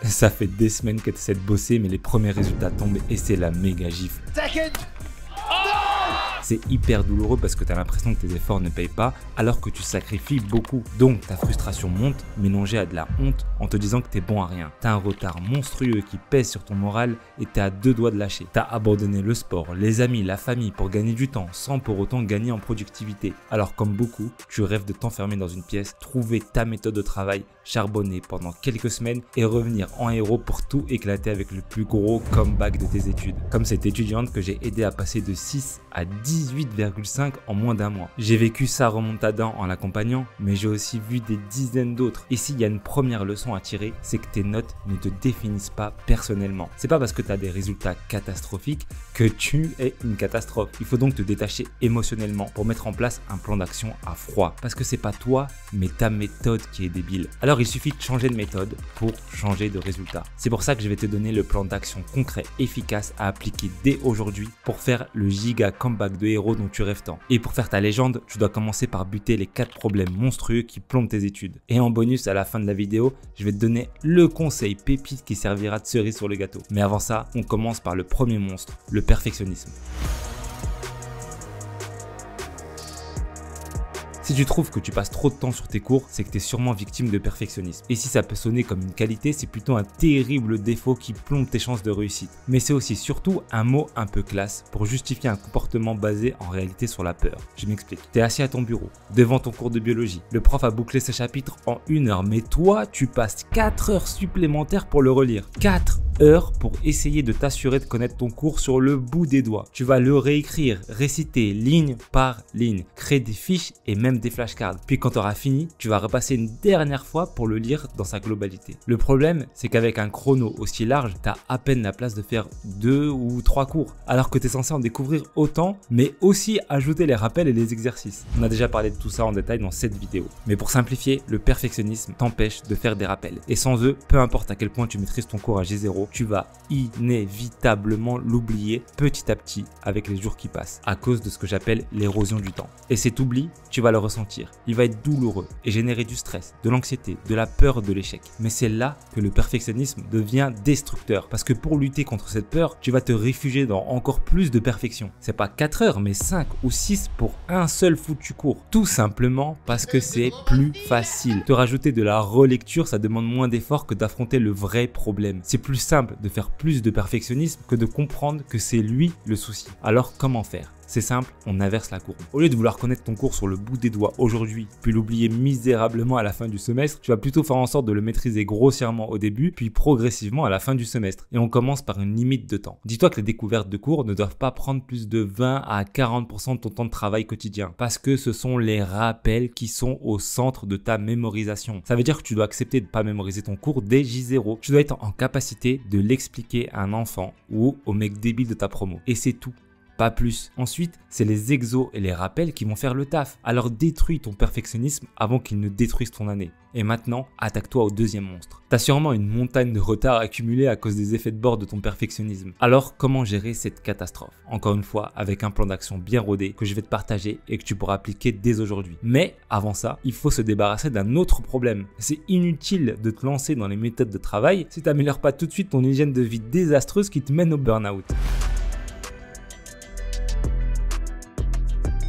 Ça fait des semaines que tu essaies de bosser, mais les premiers résultats tombent et c'est la méga gifle. C'est hyper douloureux parce que tu as l'impression que tes efforts ne payent pas alors que tu sacrifies beaucoup. Donc ta frustration monte, mélangée à de la honte en te disant que tu es bon à rien. Tu as un retard monstrueux qui pèse sur ton moral et tu es à deux doigts de lâcher. Tu as abandonné le sport, les amis, la famille pour gagner du temps sans pour autant gagner en productivité. Alors comme beaucoup, tu rêves de t'enfermer dans une pièce, trouver ta méthode de travail, charbonner pendant quelques semaines et revenir en héros pour tout éclater avec le plus gros comeback de tes études. Comme cette étudiante que j'ai aidé à passer de 6 à 18,5 en moins d'un mois. J'ai vécu sa remontada en l'accompagnant, mais j'ai aussi vu des dizaines d'autres. Et s'il y a une première leçon à tirer, c'est que tes notes ne te définissent pas personnellement. C'est pas parce que tu as des résultats catastrophiques que tu es une catastrophe. Il faut donc te détacher émotionnellement pour mettre en place un plan d'action à froid. Parce que c'est pas toi, mais ta méthode qui est débile. Alors il suffit de changer de méthode pour changer de résultat. C'est pour ça que je vais te donner le plan d'action concret, efficace à appliquer dès aujourd'hui pour faire le giga comeback de héros dont tu rêves tant. Et pour faire ta légende, tu dois commencer par buter les 4 problèmes monstrueux qui plombent tes études. Et en bonus, à la fin de la vidéo, je vais te donner le conseil pépite qui servira de cerise sur le gâteau. Mais avant ça, on commence par le premier monstre, le perfectionnisme. Si tu trouves que tu passes trop de temps sur tes cours, c'est que tu es sûrement victime de perfectionnisme. Et si ça peut sonner comme une qualité, c'est plutôt un terrible défaut qui plombe tes chances de réussite. Mais c'est aussi surtout un mot un peu classe pour justifier un comportement basé en réalité sur la peur. Je m'explique. Tu es assis à ton bureau, devant ton cours de biologie. Le prof a bouclé ses chapitres en 1 heure, mais toi, tu passes 4 heures supplémentaires pour le relire. 4 heures pour essayer de t'assurer de connaître ton cours sur le bout des doigts. Tu vas le réécrire, réciter ligne par ligne, créer des fiches et même des flashcards. Puis quand tu auras fini, tu vas repasser une dernière fois pour le lire dans sa globalité. Le problème, c'est qu'avec un chrono aussi large, tu as à peine la place de faire 2 ou 3 cours, alors que tu es censé en découvrir autant, mais aussi ajouter les rappels et les exercices. On a déjà parlé de tout ça en détail dans cette vidéo. Mais pour simplifier, le perfectionnisme t'empêche de faire des rappels. Et sans eux, peu importe à quel point tu maîtrises ton cours à G0, tu vas inévitablement l'oublier petit à petit avec les jours qui passent, à cause de ce que j'appelle l'érosion du temps. Et cet oubli, tu vas le ressentir. Il va être douloureux et générer du stress, de l'anxiété, de la peur de l'échec. Mais c'est là que le perfectionnisme devient destructeur. Parce que pour lutter contre cette peur, tu vas te réfugier dans encore plus de perfection. C'est pas 4 heures, mais 5 ou 6 pour un seul foutu cours. Tout simplement parce que c'est plus facile. Te rajouter de la relecture, ça demande moins d'efforts que d'affronter le vrai problème. C'est plus simple de faire plus de perfectionnisme que de comprendre que c'est lui le souci. Alors comment faire ? C'est simple, on inverse la courbe. Au lieu de vouloir connaître ton cours sur le bout des doigts aujourd'hui, puis l'oublier misérablement à la fin du semestre, tu vas plutôt faire en sorte de le maîtriser grossièrement au début, puis progressivement à la fin du semestre. Et on commence par une limite de temps. Dis-toi que les découvertes de cours ne doivent pas prendre plus de 20 à 40% de ton temps de travail quotidien, parce que ce sont les rappels qui sont au centre de ta mémorisation. Ça veut dire que tu dois accepter de ne pas mémoriser ton cours dès J0. Tu dois être en capacité de l'expliquer à un enfant ou au mec débile de ta promo. Et c'est tout. Pas plus. Ensuite, c'est les exos et les rappels qui vont faire le taf. Alors détruis ton perfectionnisme avant qu'il ne détruise ton année. Et maintenant, attaque-toi au deuxième monstre. T'as sûrement une montagne de retard accumulée à cause des effets de bord de ton perfectionnisme. Alors, comment gérer cette catastrophe? Encore une fois, avec un plan d'action bien rodé que je vais te partager et que tu pourras appliquer dès aujourd'hui. Mais avant ça, il faut se débarrasser d'un autre problème. C'est inutile de te lancer dans les méthodes de travail si tu n'améliores pas tout de suite ton hygiène de vie désastreuse qui te mène au burn-out.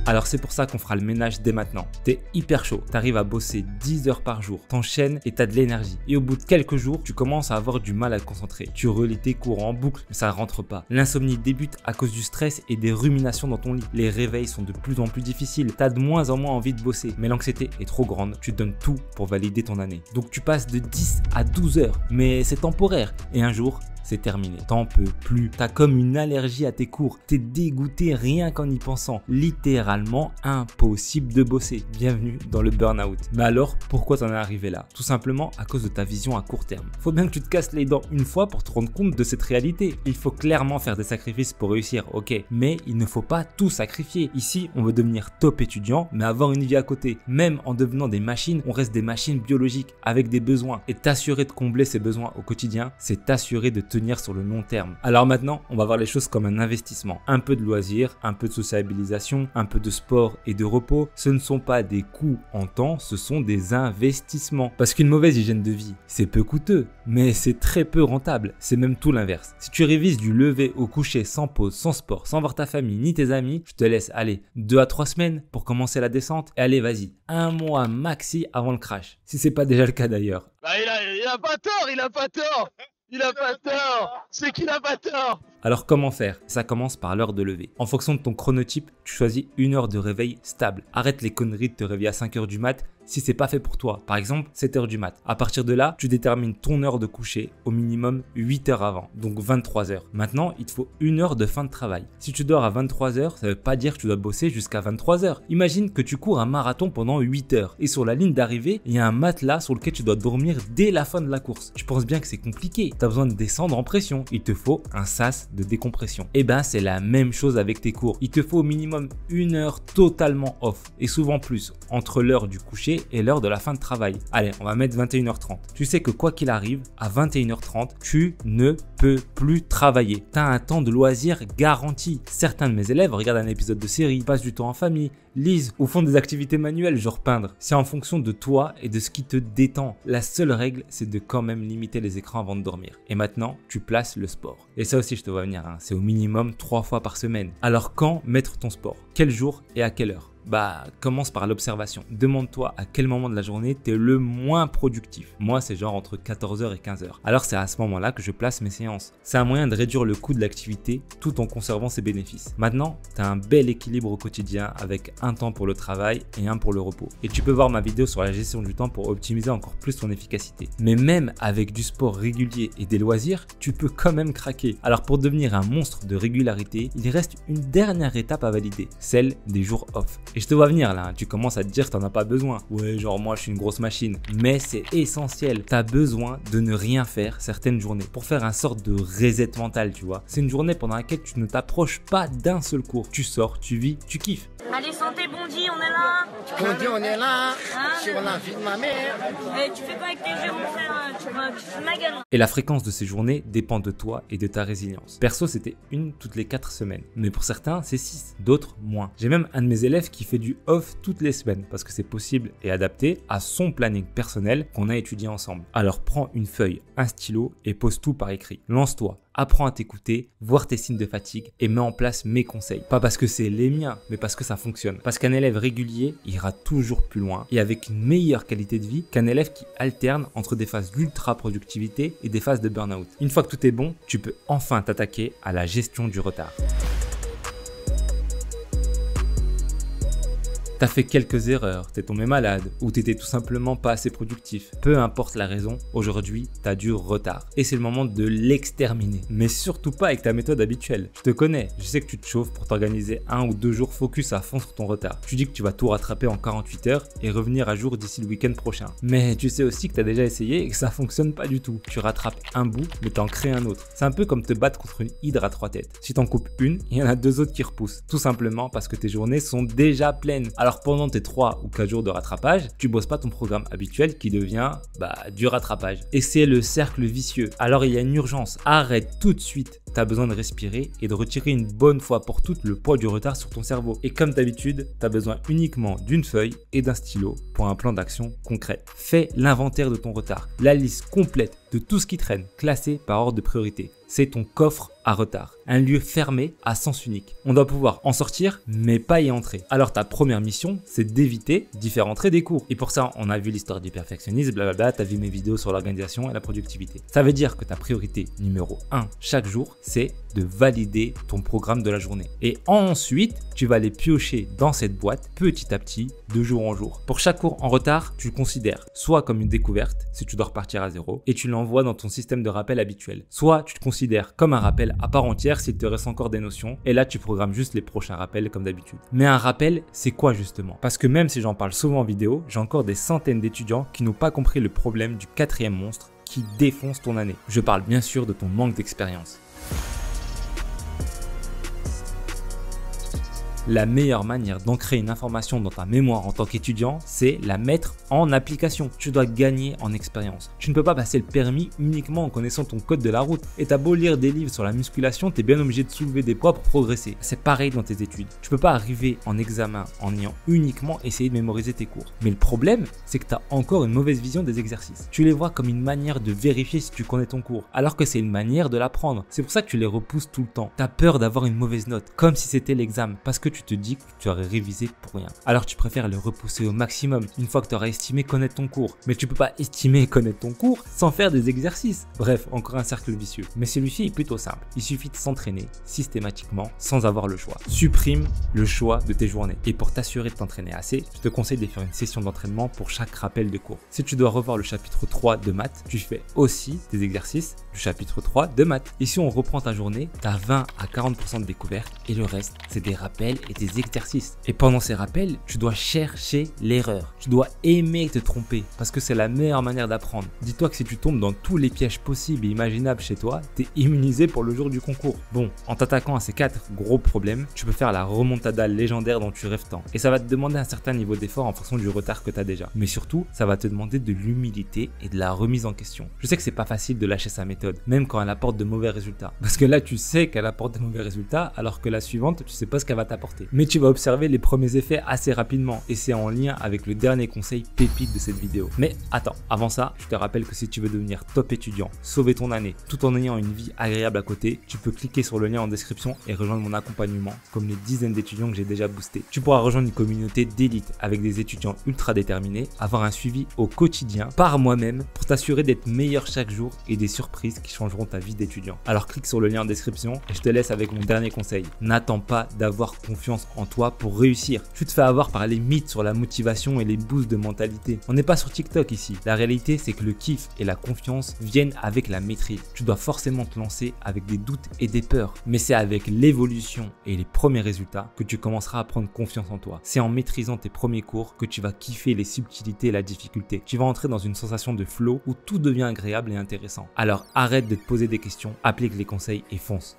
Alors c'est pour ça qu'on fera le ménage dès maintenant. T'es hyper chaud, t'arrives à bosser 10 heures par jour, t'enchaînes et t'as de l'énergie. Et au bout de quelques jours, tu commences à avoir du mal à te concentrer. Tu relis tes cours en boucle, mais ça ne rentre pas. L'insomnie débute à cause du stress et des ruminations dans ton lit. Les réveils sont de plus en plus difficiles, t'as de moins en moins envie de bosser. Mais l'anxiété est trop grande, tu donnes tout pour valider ton année. Donc tu passes de 10 à 12 heures, mais c'est temporaire. Et un jour, c'est terminé. T'en peux plus. T'as comme une allergie à tes cours. T'es dégoûté rien qu'en y pensant. Littéralement impossible de bosser. Bienvenue dans le burn-out. Mais alors, pourquoi t'en es arrivé là? Tout simplement à cause de ta vision à court terme. Faut bien que tu te casses les dents une fois pour te rendre compte de cette réalité. Il faut clairement faire des sacrifices pour réussir, ok. Mais il ne faut pas tout sacrifier. Ici, on veut devenir top étudiant, mais avoir une vie à côté. Même en devenant des machines, on reste des machines biologiques avec des besoins. Et t'assurer de combler ces besoins au quotidien, c'est t'assurer de tenir sur le long terme. Alors maintenant, on va voir les choses comme un investissement. Un peu de loisirs, un peu de sociabilisation, un peu de sport et de repos, ce ne sont pas des coûts en temps, ce sont des investissements. Parce qu'une mauvaise hygiène de vie, c'est peu coûteux, mais c'est très peu rentable. C'est même tout l'inverse. Si tu révises du lever au coucher sans pause, sans sport, sans voir ta famille ni tes amis, je te laisse aller 2 à 3 semaines pour commencer la descente et allez vas-y, 1 mois maxi avant le crash. Si c'est pas déjà le cas d'ailleurs. Bah il a pas tort, il a pas tort. Il a pas tort. C'est qu'il a pas tort. Alors comment faire? Ça commence par l'heure de lever. En fonction de ton chronotype, tu choisis une heure de réveil stable. Arrête les conneries de te réveiller à 5 h du mat si c'est pas fait pour toi. Par exemple, 7 h du mat. À partir de là, tu détermines ton heure de coucher au minimum 8 heures avant, donc 23 h. Maintenant, il te faut une heure de fin de travail. Si tu dors à 23 h, ça veut pas dire que tu dois bosser jusqu'à 23 h. Imagine que tu cours un marathon pendant 8 heures et sur la ligne d'arrivée, il y a un matelas sur lequel tu dois dormir dès la fin de la course. Tu penses bien que c'est compliqué. Tu as besoin de descendre en pression. Il te faut un sas de décompression. Et ben, c'est la même chose avec tes cours. Il te faut au minimum une heure totalement off et souvent plus entre l'heure du coucher et l'heure de la fin de travail. Allez, on va mettre 21 h 30. Tu sais que quoi qu'il arrive, à 21 h 30, tu ne peux plus travailler. Tu as un temps de loisir garanti. Certains de mes élèves regardent un épisode de série, passent du temps en famille, lisent ou font des activités manuelles, genre peindre. C'est en fonction de toi et de ce qui te détend. La seule règle, c'est de quand même limiter les écrans avant de dormir. Et maintenant, tu places le sport. Et ça aussi, je te vois venir, hein. C'est au minimum 3 fois par semaine. Alors quand mettre ton sport? Quel jour et à quelle heure? Bah, commence par l'observation. Demande-toi à quel moment de la journée tu es le moins productif. Moi, c'est genre entre 14 h et 15 h. Alors, c'est à ce moment-là que je place mes séances. C'est un moyen de réduire le coût de l'activité tout en conservant ses bénéfices. Maintenant, tu as un bel équilibre au quotidien avec un temps pour le travail et un pour le repos. Et tu peux voir ma vidéo sur la gestion du temps pour optimiser encore plus ton efficacité. Mais même avec du sport régulier et des loisirs, tu peux quand même craquer. Alors, pour devenir un monstre de régularité, il reste une dernière étape à valider, celle des jours off. Et je te vois venir là, tu commences à te dire que t'en as pas besoin. Ouais, genre moi je suis une grosse machine. Mais c'est essentiel, t'as besoin de ne rien faire certaines journées pour faire un sorte de reset mental, tu vois. C'est une journée pendant laquelle tu ne t'approches pas d'un seul cours. Tu sors, tu vis, tu kiffes. Allez, santé, Bondy, on est là. Bondy, on est là. Hein, Sur la vie de ma mère. Eh, tu fais quoi avec tes jeux, mon frère? Tu fous ma gueule. Et la fréquence de ces journées dépend de toi et de ta résilience. Perso, c'était une toutes les 4 semaines. Mais pour certains, c'est 6, d'autres moins. J'ai même un de mes élèves qui fait du off toutes les semaines parce que c'est possible et adapté à son planning personnel qu'on a étudié ensemble. Alors prends une feuille, un stylo et pose tout par écrit. Lance-toi. Apprends à t'écouter, voir tes signes de fatigue et mets en place mes conseils. Pas parce que c'est les miens, mais parce que ça fonctionne. Parce qu'un élève régulier ira toujours plus loin et avec une meilleure qualité de vie qu'un élève qui alterne entre des phases d'ultra productivité et des phases de burn-out. Une fois que tout est bon, tu peux enfin t'attaquer à la gestion du retard. T'as fait quelques erreurs, t'es tombé malade ou t'étais tout simplement pas assez productif. Peu importe la raison, aujourd'hui, t'as du retard. Et c'est le moment de l'exterminer. Mais surtout pas avec ta méthode habituelle. Je te connais, je sais que tu te chauffes pour t'organiser 1 ou 2 jours focus à fond sur ton retard. Tu dis que tu vas tout rattraper en 48 heures et revenir à jour d'ici le week-end prochain. Mais tu sais aussi que t'as déjà essayé et que ça fonctionne pas du tout. Tu rattrapes un bout, mais t'en crées un autre. C'est un peu comme te battre contre une hydre à 3 têtes. Si t'en coupes une, il y en a 2 autres qui repoussent. Tout simplement parce que tes journées sont déjà pleines. Alors pendant tes 3 ou 4 jours de rattrapage, tu bosses pas ton programme habituel qui devient du rattrapage. Et c'est le cercle vicieux. Alors il y a une urgence, arrête tout de suite. Tu as besoin de respirer et de retirer une bonne fois pour toutes le poids du retard sur ton cerveau. Et comme d'habitude, tu as besoin uniquement d'une feuille et d'un stylo pour un plan d'action concret. Fais l'inventaire de ton retard, la liste complète de tout ce qui traîne, classé par ordre de priorité. C'est ton coffre à retard, un lieu fermé à sens unique. On doit pouvoir en sortir, mais pas y entrer. Alors ta première mission, c'est d'éviter d'y faire entrer des cours. Et pour ça, on a vu l'histoire du perfectionnisme, blablabla, t'as vu mes vidéos sur l'organisation et la productivité. Ça veut dire que ta priorité numéro 1 chaque jour, c'est de valider ton programme de la journée. Et ensuite, tu vas les piocher dans cette boîte petit à petit, de jour en jour. Pour chaque cours en retard, tu le considères soit comme une découverte, si tu dois repartir à zéro, et tu l'envoies dans ton système de rappel habituel. Soit tu te considères comme un rappel à part entière s'il te reste encore des notions, et là tu programmes juste les prochains rappels comme d'habitude. Mais un rappel, c'est quoi justement? Parce que même si j'en parle souvent en vidéo, j'ai encore des centaines d'étudiants qui n'ont pas compris le problème du 4e monstre qui défonce ton année. Je parle bien sûr de ton manque d'expérience. La meilleure manière d'ancrer une information dans ta mémoire en tant qu'étudiant, c'est la mettre en application. Tu dois gagner en expérience. Tu ne peux pas passer le permis uniquement en connaissant ton code de la route. Et t'as beau lire des livres sur la musculation, t'es bien obligé de soulever des poids pour progresser. C'est pareil dans tes études. Tu peux pas arriver en examen en ayant uniquement essayé de mémoriser tes cours. Mais le problème, c'est que tu as encore une mauvaise vision des exercices. Tu les vois comme une manière de vérifier si tu connais ton cours, alors que c'est une manière de l'apprendre. C'est pour ça que tu les repousses tout le temps. Tu as peur d'avoir une mauvaise note, comme si c'était l'examen, parce que tu te dis que tu aurais révisé pour rien. Alors tu préfères le repousser au maximum, une fois que tu auras estimé connaître ton cours. Mais tu peux pas estimer connaître ton cours sans faire des exercices. Bref, encore un cercle vicieux. Mais celui-ci est plutôt simple. Il suffit de s'entraîner systématiquement sans avoir le choix. Supprime le choix de tes journées. Et pour t'assurer de t'entraîner assez, je te conseille de faire une session d'entraînement pour chaque rappel de cours. Si tu dois revoir le chapitre 3 de maths, tu fais aussi des exercices du chapitre 3 de maths. Et si on reprend ta journée, tu as 20 à 40% de découvertes et le reste, c'est des rappels et des exercices. Et pendant ces rappels, tu dois chercher l'erreur. Tu dois aimer te tromper parce que c'est la meilleure manière d'apprendre. Dis-toi que si tu tombes dans tous les pièges possibles et imaginables chez toi, tu es immunisé pour le jour du concours. Bon, en t'attaquant à ces 4 gros problèmes, tu peux faire la remontada légendaire dont tu rêves tant. Et ça va te demander un certain niveau d'effort en fonction du retard que tu as déjà. Mais surtout, ça va te demander de l'humilité et de la remise en question. Je sais que c'est pas facile de lâcher sa méthode, même quand elle apporte de mauvais résultats. Parce que là, tu sais qu'elle apporte de mauvais résultats, alors que la suivante, tu sais pas ce qu'elle va t'apporter. Mais tu vas observer les premiers effets assez rapidement, et c'est en lien avec le dernier conseil pépite de cette vidéo. Mais attends, avant ça, je te rappelle que si tu veux devenir top étudiant, sauver ton année, tout en ayant une vie agréable à côté, tu peux cliquer sur le lien en description et rejoindre mon accompagnement, comme les dizaines d'étudiants que j'ai déjà boostés. Tu pourras rejoindre une communauté d'élite avec des étudiants ultra déterminés, avoir un suivi au quotidien par moi-même pour t'assurer d'être meilleur chaque jour et des surprises qui changeront ta vie d'étudiant. Alors clique sur le lien en description et je te laisse avec mon dernier conseil. N'attends pas d'avoir confiance en toi pour réussir. Tu te fais avoir par les mythes sur la motivation et les boosts de mentalité. On n'est pas sur TikTok ici. La réalité, c'est que le kiff et la confiance viennent avec la maîtrise. Tu dois forcément te lancer avec des doutes et des peurs. Mais c'est avec l'évolution et les premiers résultats que tu commenceras à prendre confiance en toi. C'est en maîtrisant tes premiers cours que tu vas kiffer les subtilités et la difficulté. Tu vas entrer dans une sensation de flow où tout devient agréable et intéressant. Alors arrête de te poser des questions, applique les conseils et fonce.